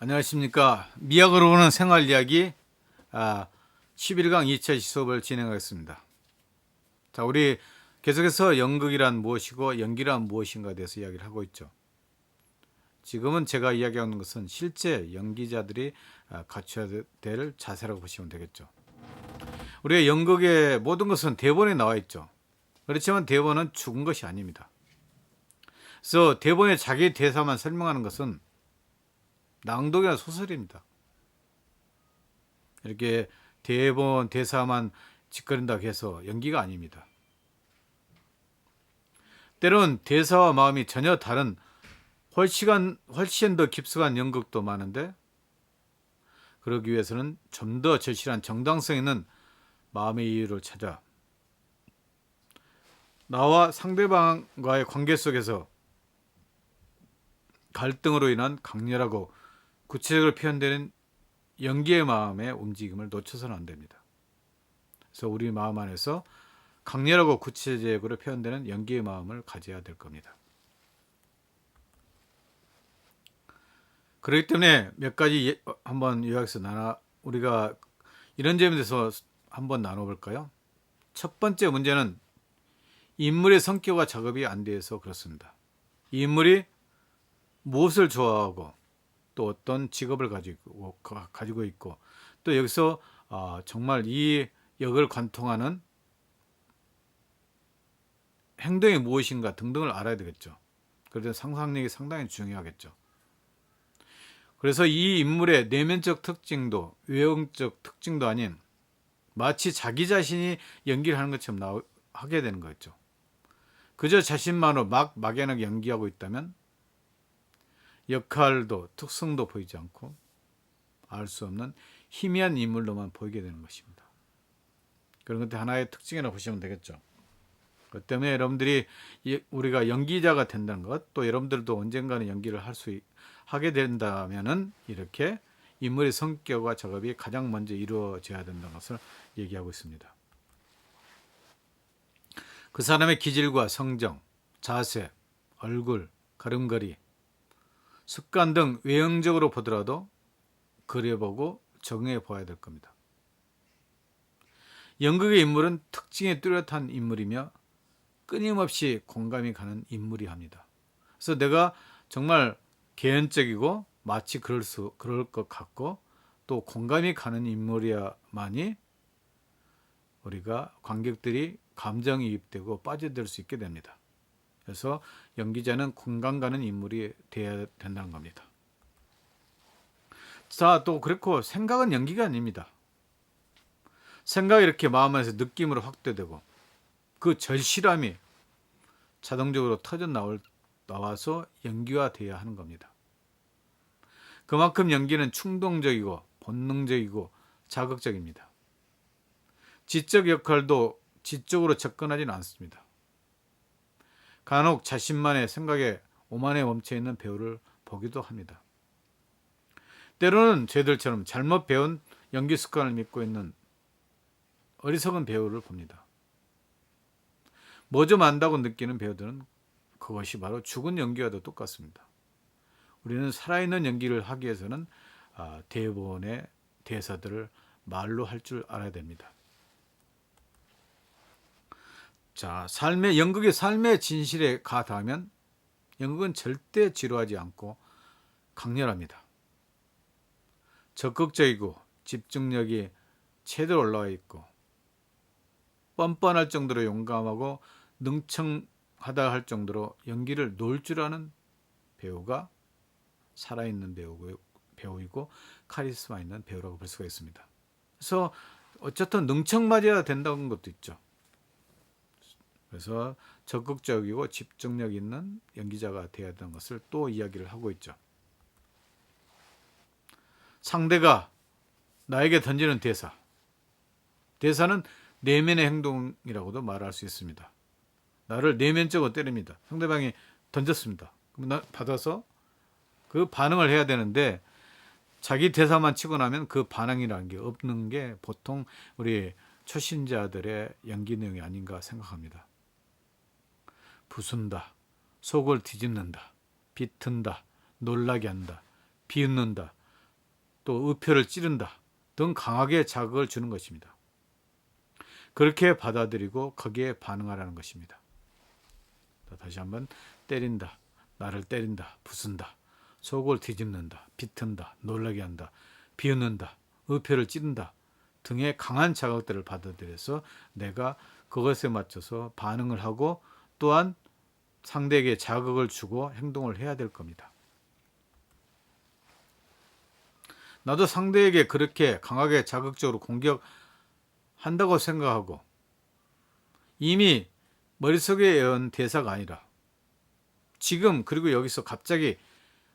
안녕하십니까. 미학으로 보는 생활 이야기 11강 2차 수업을 진행하겠습니다. 자, 우리 계속해서 연극이란 무엇이고 연기란 무엇인가에 대해서 이야기를 하고 있죠. 지금은 제가 이야기하는 것은 실제 연기자들이 갖춰야 될 자세라고 보시면 되겠죠. 우리가 연극의 모든 것은 대본에 나와 있죠. 그렇지만 대본은 죽은 것이 아닙니다. 그래서 대본에 자기 대사만 설명하는 것은 낭독이나 소설입니다. 이렇게 대본 대사만 짓거린다고 해서 연기가 아닙니다. 때론 대사와 마음이 전혀 다른 훨씬 더 깊숙한 연극도 많은데, 그러기 위해서는 좀 더 절실한 정당성 있는 마음의 이유를 찾아 나와 상대방과의 관계 속에서 갈등으로 인한 강렬하고 구체적으로 표현되는 연기의 마음의 움직임을 놓쳐서는 안 됩니다. 그래서 우리 마음 안에서 강렬하고 구체적으로 표현되는 연기의 마음을 가져야 될 겁니다. 그렇기 때문에 몇 가지 한번 요약해서 우리가 이런 점에 대해서 한번 나눠볼까요? 첫 번째 문제는 인물의 성격과 작업이 안 돼서 그렇습니다. 이 인물이 무엇을 좋아하고 또 어떤 직업을 가지고 있고 또 여기서 정말 이 역을 관통하는 행동이 무엇인가 등등을 알아야 되겠죠. 그래서 상상력이 상당히 중요하겠죠. 그래서 이 인물의 내면적 특징도 외형적 특징도 아닌 마치 자기 자신이 연기를 하는 것처럼 하게 되는 거겠죠. 그저 자신만으로 막연하게 연기하고 있다면 역할도 특성도 보이지 않고 알 수 없는 희미한 인물로만 보이게 되는 것입니다. 그런 것도 하나의 특징이라고 보시면 되겠죠. 그 때문에 여러분들이 우리가 연기자가 된다는 것, 또 여러분들도 언젠가는 연기를 하게 된다면은 이렇게 인물의 성격과 작업이 가장 먼저 이루어져야 된다는 것을 얘기하고 있습니다. 그 사람의 기질과 성정, 자세, 얼굴, 걸음걸이, 습관 등 외형적으로 보더라도 그려보고 적응해 보아야 될 겁니다. 연극의 인물은 특징에 뚜렷한 인물이며 끊임없이 공감이 가는 인물이 합니다. 그래서 내가 정말 개연적이고 마치 그럴 것 같고 또 공감이 가는 인물이야만이 우리가 관객들이 감정이입되고 빠져들 수 있게 됩니다. 그래서 연기자는 공감 가는 인물이 되어야 된다는 겁니다. 자, 또 그렇고 생각은 연기가 아닙니다. 생각이 이렇게 마음 안에서 느낌으로 확대되고 그 절실함이 자동적으로 나와서 연기화되어야 하는 겁니다. 그만큼 연기는 충동적이고 본능적이고 자극적입니다. 지적 역할도 지적으로 접근하지는 않습니다. 간혹 자신만의 생각에 오만에 멈춰있는 배우를 보기도 합니다. 때로는 저희들처럼 잘못 배운 연기 습관을 믿고 있는 어리석은 배우를 봅니다. 뭐 좀 안다고 느끼는 배우들은 그것이 바로 죽은 연기와도 똑같습니다. 우리는 살아있는 연기를 하기 위해서는 대본의 대사들을 말로 할 줄 알아야 됩니다. 자, 연극의 삶의 진실에 닿으면 연극은 절대 지루하지 않고 강렬합니다. 적극적이고 집중력이 최대로 올라와 있고 뻔뻔할 정도로 용감하고 능청하다 할 정도로 연기를 놓을 줄 아는 배우가 살아있는 배우이고 카리스마 있는 배우라고 볼 수가 있습니다. 그래서 어쨌든 능청맞아야 된다는 것도 있죠. 그래서 적극적이고 집중력 있는 연기자가 되어야 되는 것을 또 이야기를 하고 있죠. 상대가 나에게 던지는 대사는 내면의 행동이라고도 말할 수 있습니다. 나를 내면적으로 때립니다. 상대방이 던졌습니다. 그럼 나 받아서 그 반응을 해야 되는데 자기 대사만 치고 나면 그 반응이라는 게 없는 게 보통 우리 초신자들의 연기 내용이 아닌가 생각합니다. 부순다, 속을 뒤집는다, 비튼다, 놀라게 한다, 비웃는다, 또 의표를 찌른다 등 강하게 자극을 주는 것입니다. 그렇게 받아들이고 거기에 반응하라는 것입니다. 다시 한번 때린다, 나를 때린다, 부순다, 속을 뒤집는다, 비튼다, 놀라게 한다, 비웃는다, 의표를 찌른다 등의 강한 자극들을 받아들여서 내가 그것에 맞춰서 반응을 하고 또한 상대에게 자극을 주고 행동을 해야 될 겁니다. 나도 상대에게 그렇게 강하게 자극적으로 공격한다고 생각하고 이미 머릿속에 외운 대사가 아니라 지금 그리고 여기서 갑자기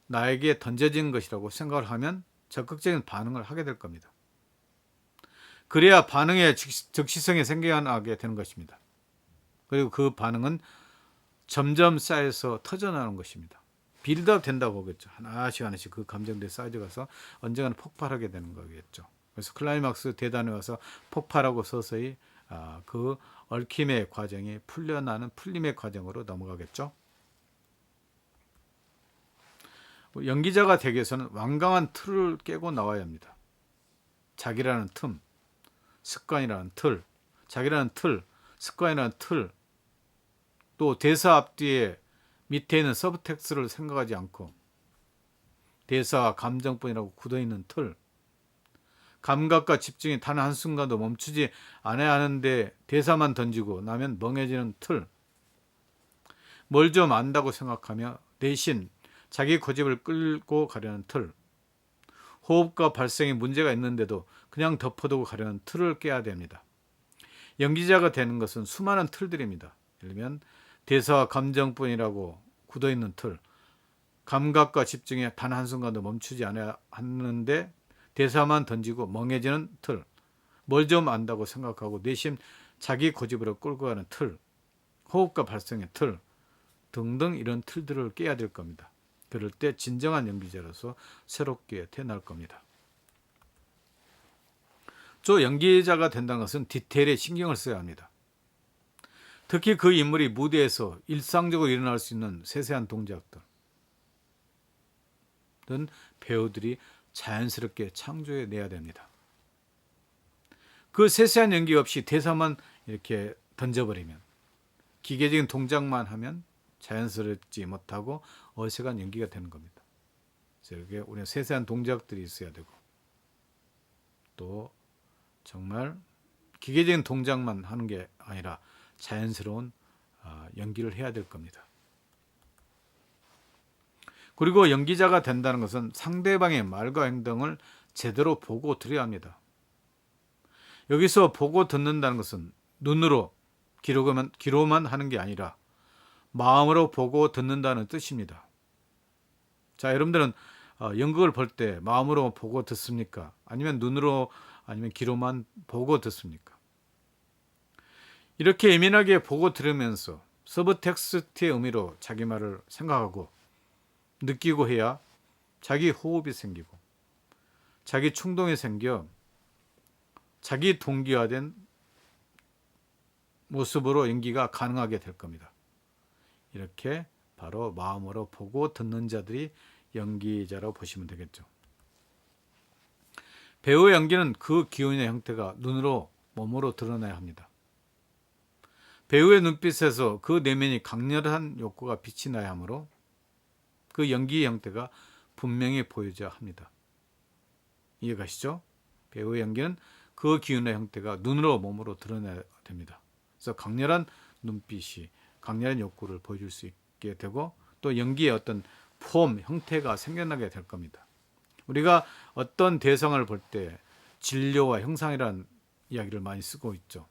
나에게 던져진 것이라고 생각을 하면 적극적인 반응을 하게 될 겁니다. 그래야 반응의 즉시성이 생겨나게 되는 것입니다. 그리고 그 반응은 점점 쌓여서 터져나오는 것입니다. 빌드업 된다고 보겠죠. 하나씩 그 감정들이 쌓여가서 언젠가는 폭발하게 되는 거겠죠. 그래서 클라이막스 대단에 와서 폭발하고 서서히 그 얽힘의 과정이 풀려나는 풀림의 과정으로 넘어가겠죠. 연기자가 되기 위해서는 완강한 틀을 깨고 나와야 합니다. 자기라는 틈, 습관이라는 틀, 자기라는 틀, 습관이라는 틀, 또 대사 앞뒤에 밑에 있는 서브텍스트를 생각하지 않고 대사와 감정뿐이라고 굳어있는 틀, 감각과 집중이 단 한순간도 멈추지 않아야 하는데 대사만 던지고 나면 멍해지는 틀, 뭘 좀 안다고 생각하며 대신 자기 고집을 끌고 가려는 틀, 호흡과 발성에 문제가 있는데도 그냥 덮어두고 가려는 틀을 깨야 됩니다. 연기자가 되는 것은 수많은 틀들입니다. 예를 들면 대사와 감정뿐이라고 굳어있는 틀, 감각과 집중에 단 한순간도 멈추지 않아야 하는데 대사만 던지고 멍해지는 틀, 뭘 좀 안다고 생각하고 내심 자기 고집으로 끌고 가는 틀, 호흡과 발성의 틀 등등 이런 틀들을 깨야 될 겁니다. 그럴 때 진정한 연기자로서 새롭게 태어날 겁니다. 또 연기자가 된다는 것은 디테일에 신경을 써야 합니다. 특히 그 인물이 무대에서 일상적으로 일어날 수 있는 세세한 동작들은 배우들이 자연스럽게 창조해내야 됩니다. 그 세세한 연기 없이 대사만 이렇게 던져버리면, 기계적인 동작만 하면 자연스럽지 못하고 어색한 연기가 되는 겁니다. 그래서 이렇게 우리는 세세한 동작들이 있어야 되고 또 정말 기계적인 동작만 하는 게 아니라 자연스러운 연기를 해야 될 겁니다. 그리고 연기자가 된다는 것은 상대방의 말과 행동을 제대로 보고 들어야 합니다. 여기서 보고 듣는다는 것은 눈으로 귀로만 하는 게 아니라 마음으로 보고 듣는다는 뜻입니다. 자, 여러분들은 연극을 볼 때 마음으로 보고 듣습니까? 아니면 눈으로 아니면 귀로만 보고 듣습니까? 이렇게 예민하게 보고 들으면서 서브텍스트의 의미로 자기 말을 생각하고 느끼고 해야 자기 호흡이 생기고 자기 충동이 생겨 자기 동기화된 모습으로 연기가 가능하게 될 겁니다. 이렇게 바로 마음으로 보고 듣는 자들이 연기자라고 보시면 되겠죠. 배우의 연기는 그 기운의 형태가 눈으로, 몸으로 드러나야 합니다. 배우의 눈빛에서 그 내면이 강렬한 욕구가 빛이 나야 하므로 그 연기의 형태가 분명히 보여져야 합니다. 이해가시죠? 배우의 연기는 그 기운의 형태가 눈으로, 몸으로 드러나야 됩니다. 그래서 강렬한 눈빛이 강렬한 욕구를 보여줄 수 있게 되고 또 연기의 어떤 폼, 형태가 생겨나게 될 겁니다. 우리가 어떤 대상을 볼 때 진료와 형상이라는 이야기를 많이 쓰고 있죠.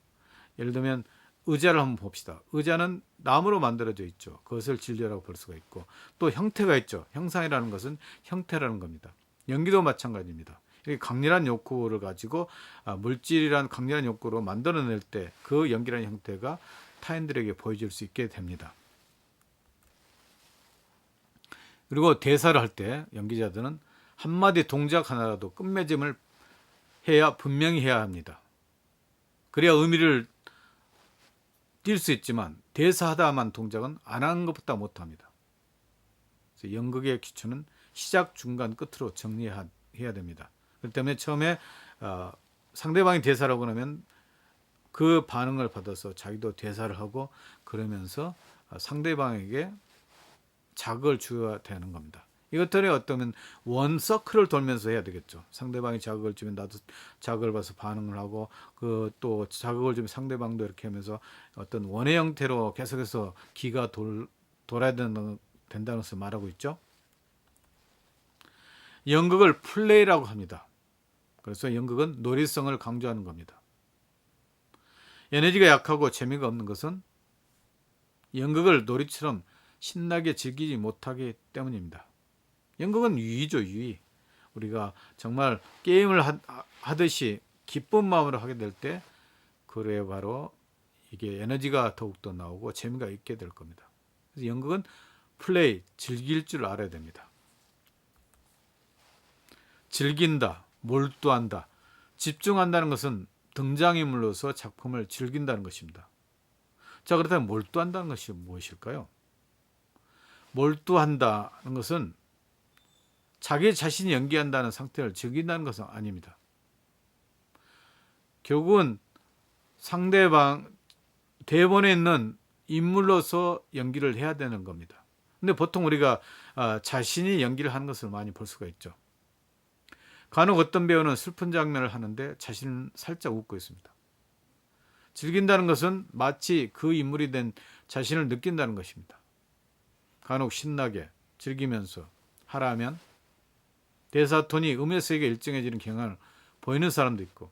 예를 들면 의자를 한번 봅시다. 의자는 나무로 만들어져 있죠. 그것을 진료라고 볼 수가 있고 또 형태가 있죠. 형상이라는 것은 형태라는 겁니다. 연기도 마찬가지입니다. 이렇게 강렬한 욕구를 가지고 물질이란 강렬한 욕구로 만들어낼 때 그 연기라는 형태가 타인들에게 보여줄 수 있게 됩니다. 그리고 대사를 할 때 연기자들은 한마디 동작 하나라도 끝맺음을 분명히 해야 합니다. 그래야 의미를 띌 수 있지만 대사하다만 동작은 안 하는 것보다 못합니다. 그래서 연극의 기초는 시작, 중간, 끝으로 정리해야 됩니다. 그렇기 때문에 처음에 상대방이 대사를 하고 나면 그 반응을 받아서 자기도 대사를 하고 그러면서 상대방에게 자극을 줘야 되는 겁니다. 이것들이 어떠면 원 서클을 돌면서 해야 되겠죠. 상대방이 자극을 주면 나도 자극을 받아서 반응을 하고 그 또 자극을 주면 상대방도 이렇게 하면서 어떤 원의 형태로 계속해서 기가 돌아야 된다는 것을 말하고 있죠. 연극을 플레이라고 합니다. 그래서 연극은 놀이성을 강조하는 겁니다. 에너지가 약하고 재미가 없는 것은 연극을 놀이처럼 신나게 즐기지 못하기 때문입니다. 연극은 유의죠, 유의. 우리가 정말 게임을 하듯이 기쁜 마음으로 하게 될 때 그래 바로 이게 에너지가 더욱더 나오고 재미가 있게 될 겁니다. 그래서 연극은 플레이, 즐길 줄 알아야 됩니다. 즐긴다, 몰두한다, 집중한다는 것은 등장인물로서 작품을 즐긴다는 것입니다. 자, 그렇다면 몰두한다는 것이 무엇일까요? 몰두한다는 것은 자기 자신이 연기한다는 상태를 즐긴다는 것은 아닙니다. 결국은 상대방 대본에 있는 인물로서 연기를 해야 되는 겁니다. 근데 보통 우리가 자신이 연기를 하는 것을 많이 볼 수가 있죠. 간혹 어떤 배우는 슬픈 장면을 하는데 자신은 살짝 웃고 있습니다. 즐긴다는 것은 마치 그 인물이 된 자신을 느낀다는 것입니다. 간혹 신나게 즐기면서 하라 하면 대사 톤이 음의 세계가 일정해지는 경향을 보이는 사람도 있고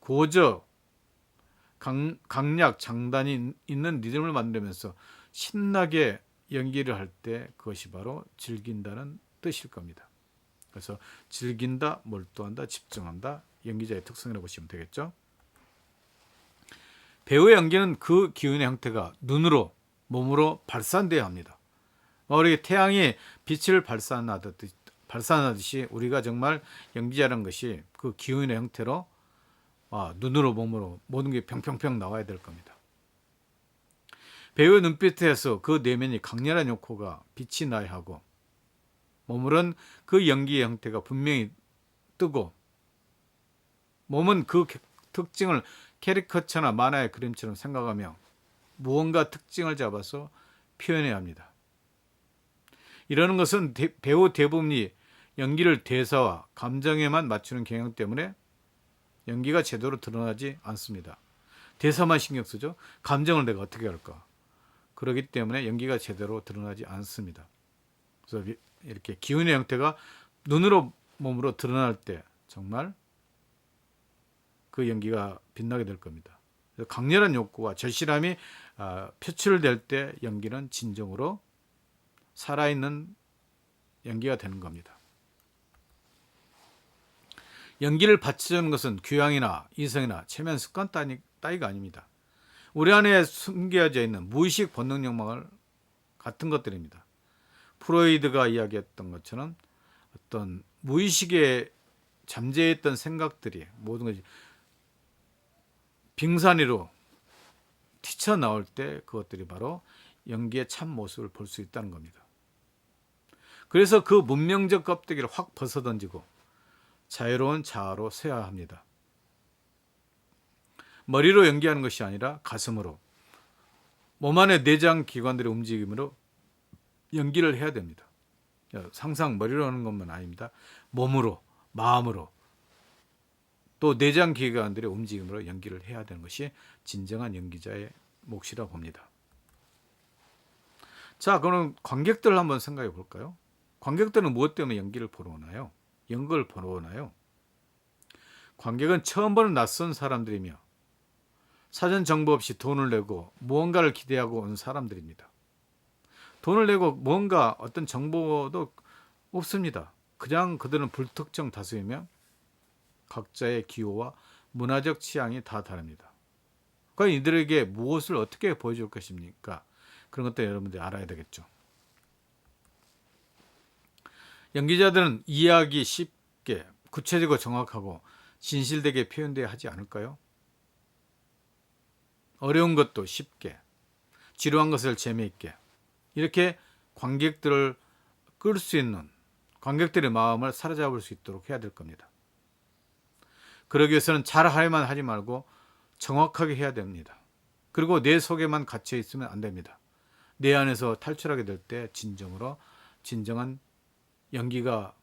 고저, 강약, 장단이 있는 리듬을 만들면서 신나게 연기를 할 때 그것이 바로 즐긴다는 뜻일 겁니다. 그래서 즐긴다, 몰두한다, 집중한다, 연기자의 특성이라고 보시면 되겠죠. 배우의 연기는 그 기운의 형태가 눈으로, 몸으로 발산돼야 합니다. 우리 태양이 빛을 발산하듯이 우리가 정말 연기자라는 것이 그 기운의 형태로 눈으로, 몸으로 모든 게 평평평 나와야 될 겁니다. 배우의 눈빛에서 그 내면이 강렬한 욕구가 빛이 나야 하고 몸은 그 연기의 형태가 분명히 뜨고 몸은 그 특징을 캐리커처나 만화의 그림처럼 생각하며 무언가 특징을 잡아서 표현해야 합니다. 이러는 것은 배우 대부분이 연기를 대사와 감정에만 맞추는 경향 때문에 연기가 제대로 드러나지 않습니다. 대사만 신경 쓰죠. 감정을 내가 어떻게 할까? 그렇기 때문에 연기가 제대로 드러나지 않습니다. 그래서 이렇게 기운의 형태가 눈으로 몸으로 드러날 때 정말 그 연기가 빛나게 될 겁니다. 강렬한 욕구와 절실함이 표출될 때 연기는 진정으로 살아있는 연기가 되는 겁니다. 연기를 받치는 것은 교양이나 이성이나 체면 습관 따위가 아닙니다. 우리 안에 숨겨져 있는 무의식 본능 욕망을 같은 것들입니다. 프로이드가 이야기했던 것처럼 어떤 무의식에 잠재했던 생각들이 모든 것이 빙산위로 튀쳐나올 때 그것들이 바로 연기의 참 모습을 볼 수 있다는 겁니다. 그래서 그 문명적 껍데기를 확 벗어던지고 자유로운 자아로 서야 합니다. 머리로 연기하는 것이 아니라 가슴으로, 몸 안의 내장 기관들의 움직임으로 연기를 해야 됩니다. 상상 머리로 하는 것만 아닙니다. 몸으로, 마음으로, 또 내장 기관들의 움직임으로 연기를 해야 되는 것이 진정한 연기자의 몫이라 봅니다. 자, 그럼 관객들을 한번 생각해 볼까요? 관객들은 무엇 때문에 연기를 보러 오나요? 연극을 보러 오나요? 관객은 처음 보는 낯선 사람들이며 사전 정보 없이 돈을 내고 무언가를 기대하고 온 사람들입니다. 돈을 내고 뭔가 어떤 정보도 없습니다. 그냥 그들은 불특정 다수이며 각자의 기호와 문화적 취향이 다 다릅니다. 과연 이들에게 무엇을 어떻게 보여줄 것입니까? 그런 것도 여러분들이 알아야 되겠죠. 연기자들은 이해하기 쉽게 구체적이고 정확하고 진실되게 표현되어야 하지 않을까요? 어려운 것도 쉽게, 지루한 것을 재미있게 이렇게 관객들을 끌 수 있는 관객들의 마음을 사로잡을 수 있도록 해야 될 겁니다. 그러기 위해서는 잘하야만 하지 말고 정확하게 해야 됩니다. 그리고 내 속에만 갇혀 있으면 안 됩니다. 내 안에서 탈출하게 될 때 진정한 연기가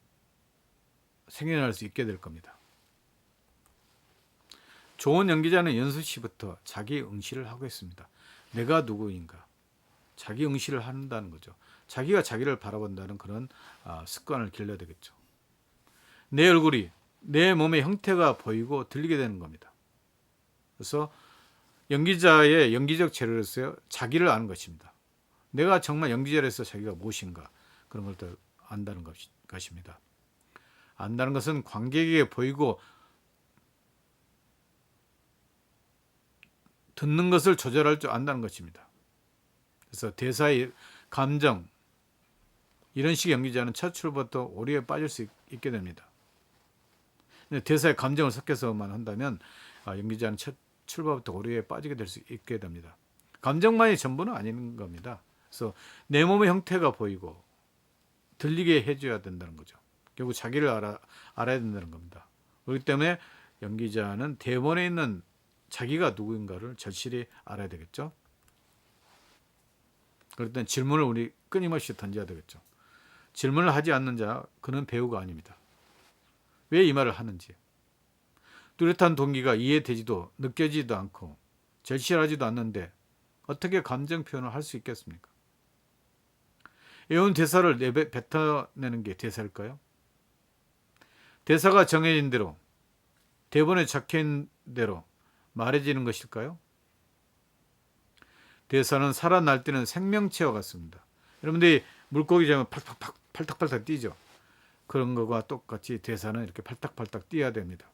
생겨날 수 있게 될 겁니다. 좋은 연기자는 연수 시부터 자기 응시를 하고 있습니다. 내가 누구인가? 자기 응시를 한다는 거죠. 자기가 자기를 바라본다는 그런 습관을 길러야 되겠죠. 내 얼굴이 내 몸의 형태가 보이고 들리게 되는 겁니다. 그래서 연기자의 연기적 재료로서 자기를 아는 것입니다. 내가 정말 연기자로서 자기가 무엇인가 그런 걸 더 안다는 것입니다. 안다는 것은 관객에게 보이고 듣는 것을 조절할 줄 안다는 것입니다. 그래서 대사의 감정, 이런 식의 연기자는 첫 출부터 오류에 빠질 수 있게 됩니다. 대사의 감정을 섞여서만 한다면 연기자는 첫 출발부터 오류에 빠지게 될 수 있게 됩니다. 감정만이 전부는 아닌 겁니다. 그래서 내 몸의 형태가 보이고 들리게 해줘야 된다는 거죠. 결국 자기를 알아야 된다는 겁니다. 그렇기 때문에 연기자는 대본에 있는 자기가 누구인가를 절실히 알아야 되겠죠. 그럴 땐 질문을 우리 끊임없이 던져야 되겠죠. 질문을 하지 않는 자, 그는 배우가 아닙니다. 왜 이 말을 하는지. 뚜렷한 동기가 이해되지도 느껴지지도 않고 절실하지도 않는데 어떻게 감정 표현을 할 수 있겠습니까? 외운 대사를 뱉어내는 게 대사일까요? 대사가 정해진 대로, 대본에 적힌 대로 말해지는 것일까요? 대사는 살아 날뛰는 생명체와 같습니다. 여러분들이 물고기 잡으면 팔딱팔딱 뛰죠. 그런 거와 똑같이 대사는 이렇게 팔딱팔딱 뛰어야 됩니다.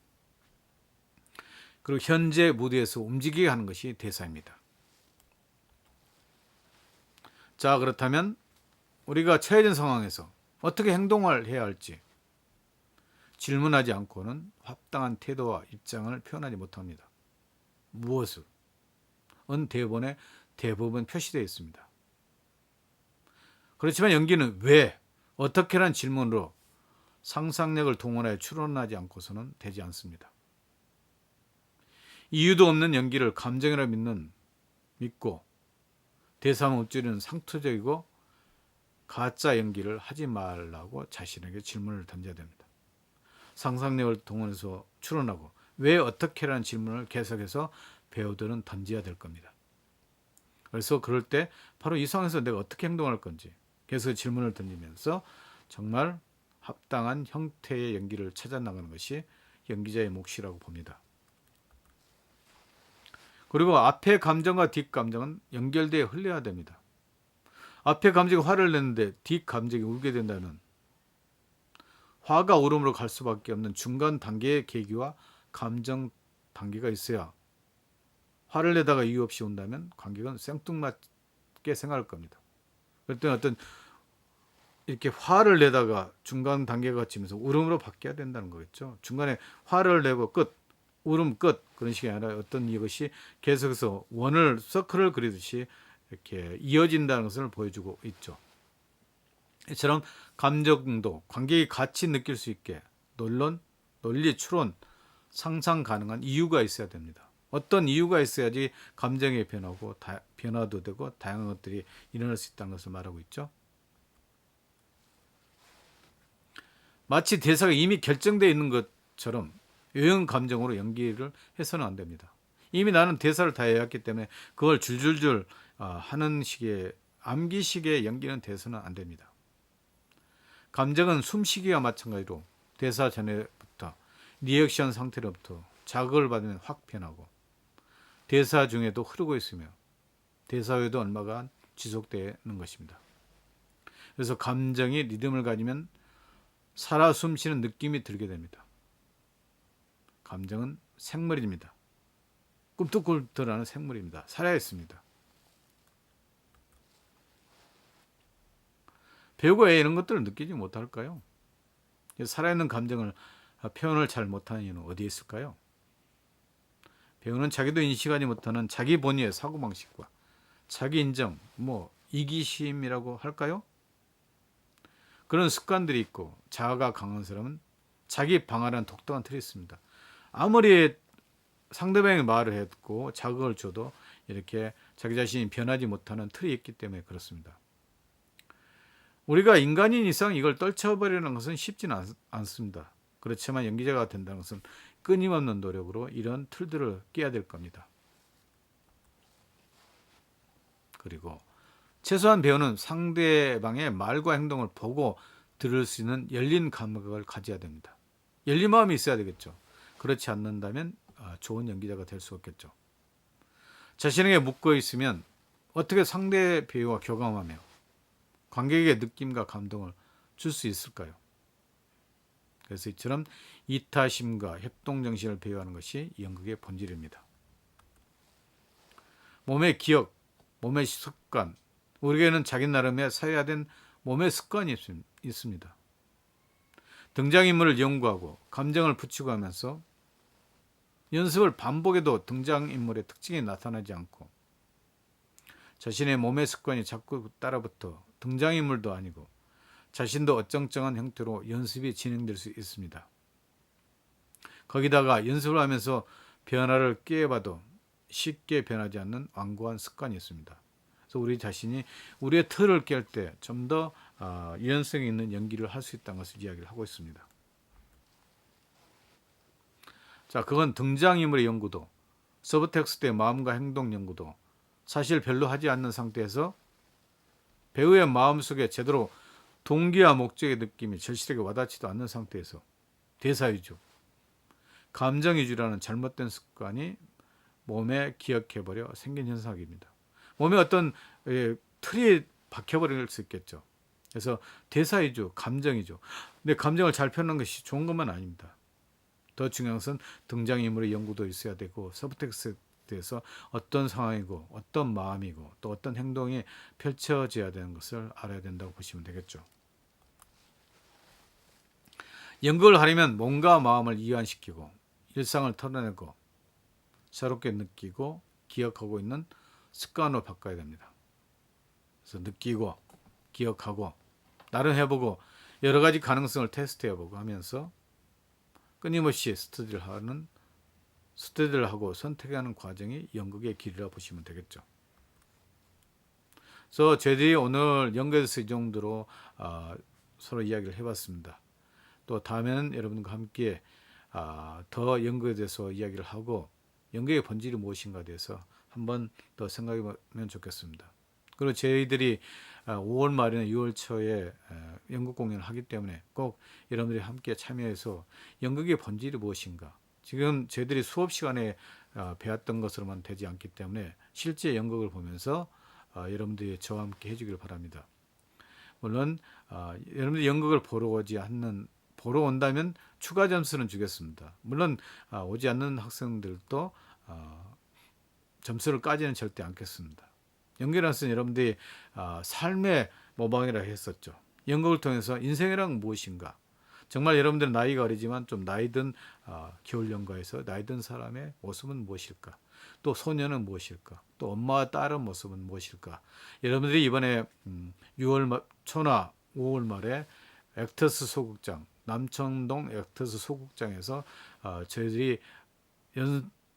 그리고 현재 무대에서 움직이게 하는 것이 대사입니다. 자, 그렇다면 우리가 처해진 상황에서 어떻게 행동을 해야 할지 질문하지 않고는 합당한 태도와 입장을 표현하지 못합니다. 무엇을? 은 대본에 대부분 표시되어 있습니다. 그렇지만 연기는 왜, 어떻게라는 질문으로 상상력을 동원하여 추론하지 않고서는 되지 않습니다. 이유도 없는 연기를 감정이라 믿고 대사만 읊조리는 상투적이고 가짜 연기를 하지 말라고 자신에게 질문을 던져야 됩니다. 상상력을 동원해서 추론하고 왜 어떻게라는 질문을 계속해서 배우들은 던져야 될 겁니다. 그래서 그럴 때 바로 이 상황에서 내가 어떻게 행동할 건지 계속 질문을 던지면서 정말 합당한 형태의 연기를 찾아나가는 것이 연기자의 몫이라고 봅니다. 그리고 앞의 감정과 뒷 감정은 연결되어 흘러야 됩니다. 앞의 감정이 화를 내는데 뒷 감정이 울게 된다는, 화가 울음으로 갈 수밖에 없는 중간 단계의 계기와 감정 단계가 있어야, 화를 내다가 이유 없이 운다면 관객은 생뚱맞게 생각할 겁니다. 그럴 때는 어떤 이렇게 화를 내다가 중간 단계가 거치면서 울음으로 바뀌어야 된다는 거겠죠. 중간에 화를 내고 끝, 울음 끝, 그런 식이 아니라 어떤 이것이 계속해서 서클을 그리듯이 이렇게 이어진다는 것을 보여주고 있죠. 이처럼 감정도 관객이 같이 느낄 수 있게 논리, 추론, 상상 가능한 이유가 있어야 됩니다. 어떤 이유가 있어야지 감정이 변화도 되고 다양한 것들이 일어날 수 있다는 것을 말하고 있죠. 마치 대사가 이미 결정되어 있는 것처럼 요형 감정으로 연기를 해서는 안 됩니다. 이미 나는 대사를 다 외웠기 때문에 그걸 줄줄줄 하는 식의 암기식의 연기는 돼서는 안 됩니다. 감정은 숨쉬기와 마찬가지로 대사 전에부터 리액션 상태로부터 자극을 받으면 확 변하고 대사 중에도 흐르고 있으며 대사 후에도 얼마간 지속되는 것입니다. 그래서 감정이 리듬을 가지면 살아 숨쉬는 느낌이 들게 됩니다. 감정은 생물입니다. 꿈틀꿈틀하는 생물입니다. 살아있습니다. 배우가 왜 이런 것들을 느끼지 못할까요? 살아있는 감정을 표현을 잘 못하는 이유는 어디에 있을까요? 배우는 자기도 인식하지 못하는 자기 본위의 사고방식과 자기 인정, 이기심이라고 할까요? 그런 습관들이 있고 자아가 강한 사람은 자기 방아라는 독특한 틀이 있습니다. 아무리 상대방의 말을 했고 자극을 줘도 이렇게 자기 자신이 변하지 못하는 틀이 있기 때문에 그렇습니다. 우리가 인간인 이상 이걸 떨쳐버리는 것은 쉽지는 않습니다. 그렇지만 연기자가 된다는 것은 끊임없는 노력으로 이런 틀들을 깨야 될 겁니다. 그리고 최소한 배우는 상대방의 말과 행동을 보고 들을 수 있는 열린 감각을 가져야 됩니다. 열린 마음이 있어야 되겠죠. 그렇지 않는다면 좋은 연기자가 될 수 없겠죠. 자신에게 묶어 있으면 어떻게 상대 배우와 교감하며 관객에게 느낌과 감동을 줄 수 있을까요? 그래서 이처럼 이타심과 협동정신을 배워하는 것이 연극의 본질입니다. 몸의 기억, 몸의 습관, 우리에게는 자기 나름의 사회화된 몸의 습관이 있습니다. 등장인물을 연구하고 감정을 붙이고 하면서 연습을 반복해도 등장인물의 특징이 나타나지 않고 자신의 몸의 습관이 자꾸 따라붙어 등장인물도 아니고 자신도 어쩡쩡한 형태로 연습이 진행될 수 있습니다. 거기다가 연습을 하면서 변화를 꾀해봐도 쉽게 변하지 않는 완고한 습관이 있습니다. 그래서 우리 자신이 우리의 틀을 깰 때 좀 더 유연성이 있는 연기를 할 수 있다는 것을 이야기를 하고 있습니다. 자, 그건 등장인물의 연구도 서브텍스트의 마음과 행동 연구도 사실 별로 하지 않는 상태에서 배우의 마음속에 제대로 동기와 목적의 느낌이 절실하게 와닿지도 않는 상태에서 대사 위주, 감정 위주라는 잘못된 습관이 몸에 기억해버려 생긴 현상입니다. 몸에 어떤 틀이 박혀버릴 수 있겠죠. 그래서 대사 위주, 감정 위주. 근데 감정을 잘 표현하는 것이 좋은 것만 아닙니다. 더 중요한 것은 등장인물의 연구도 있어야 되고 서브텍스트에서 어떤 상황이고 어떤 마음이고 또 어떤 행동이 펼쳐져야 되는 것을 알아야 된다고 보시면 되겠죠. 연극을 하려면 몸과 마음을 이완시키고 일상을 털어내고 새롭게 느끼고 기억하고 있는 습관으로 바꿔야 됩니다. 그래서 느끼고 기억하고 나름 해보고 여러 가지 가능성을 테스트해보고 하면서 끊임없이 스터디를 하고 선택하는 과정이 연극의 길이라 보시면 되겠죠. 그래서 저희들이 오늘 연극에 대해서 이 정도로 서로 이야기를 해봤습니다. 또 다음에는 여러분과 함께 더 연극에 대해서 이야기를 하고 연극의 본질이 무엇인가에 대해서 한번 더 생각해 보면 좋겠습니다. 그리고 저희들이 5월 말이나 6월 초에 연극 공연을 하기 때문에 꼭 여러분들이 함께 참여해서 연극의 본질이 무엇인가, 지금 저희들이 수업 시간에 배웠던 것으로만 되지 않기 때문에 실제 연극을 보면서 여러분들이 저와 함께 해주길 바랍니다. 물론 여러분들이 연극을 보러 온다면 추가 점수는 주겠습니다. 물론 오지 않는 학생들도 점수를 까지는 절대 않겠습니다. 연극이라는 것은 여러분들이 삶의 모방이라 했었죠. 연극을 통해서 인생이란 무엇인가, 정말 여러분들은 나이가 어리지만 좀 나이든 겨울 연가에서 나이든 사람의 모습은 무엇일까, 또 소녀는 무엇일까, 또 엄마와 딸의 모습은 무엇일까. 여러분들이 이번에 6월 초나 5월 말에 액터스 소극장, 남청동 액터스 소극장에서 저희들이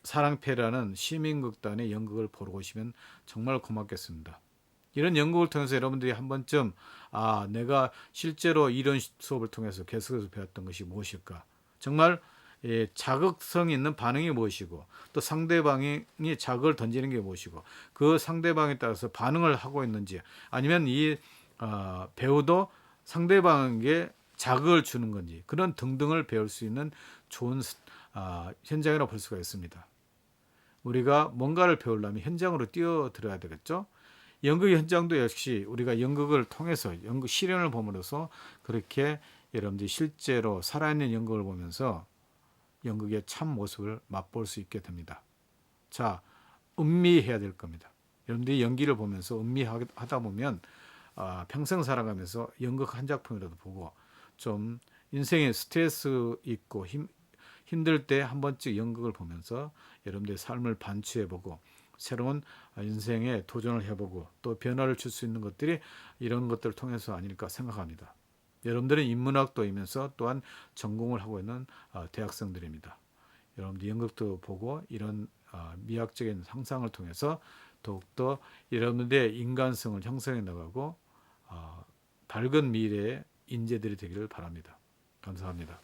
사랑패라는 시민극단의 연극을 보러 오시면 정말 고맙겠습니다. 이런 연극을 통해서 여러분들이 한 번쯤 내가 실제로 이런 수업을 통해서 계속해서 배웠던 것이 무엇일까, 정말 자극성 있는 반응이 무엇이고 또 상대방이 자극을 던지는 게 무엇이고 그 상대방에 따라서 반응을 하고 있는지, 아니면 이 배우도 상대방에게 자극을 주는 건지, 그런 등등을 배울 수 있는 좋은 현장이라고 볼 수가 있습니다. 우리가 뭔가를 배우려면 현장으로 뛰어들어야 되겠죠. 연극 현장도 역시 우리가 연극을 통해서 연극 실현을 봄으로써 그렇게 여러분들이 실제로 살아있는 연극을 보면서 연극의 참 모습을 맛볼 수 있게 됩니다. 자, 음미해야 될 겁니다. 여러분들이 연기를 보면서 음미하다 보면 평생 살아가면서 연극 한 작품이라도 보고 좀 인생에 스트레스 있고 힘들 때 한 번쯤 연극을 보면서 여러분들의 삶을 반추해보고 새로운 인생에 도전을 해보고 또 변화를 줄 수 있는 것들이 이런 것들을 통해서 아닐까 생각합니다. 여러분들은 인문학도이면서 또한 전공을 하고 있는 대학생들입니다. 여러분들 연극도 보고 이런 미학적인 상상을 통해서 더욱더 여러분들의 인간성을 형성해 나가고 밝은 미래의 인재들이 되기를 바랍니다. 감사합니다.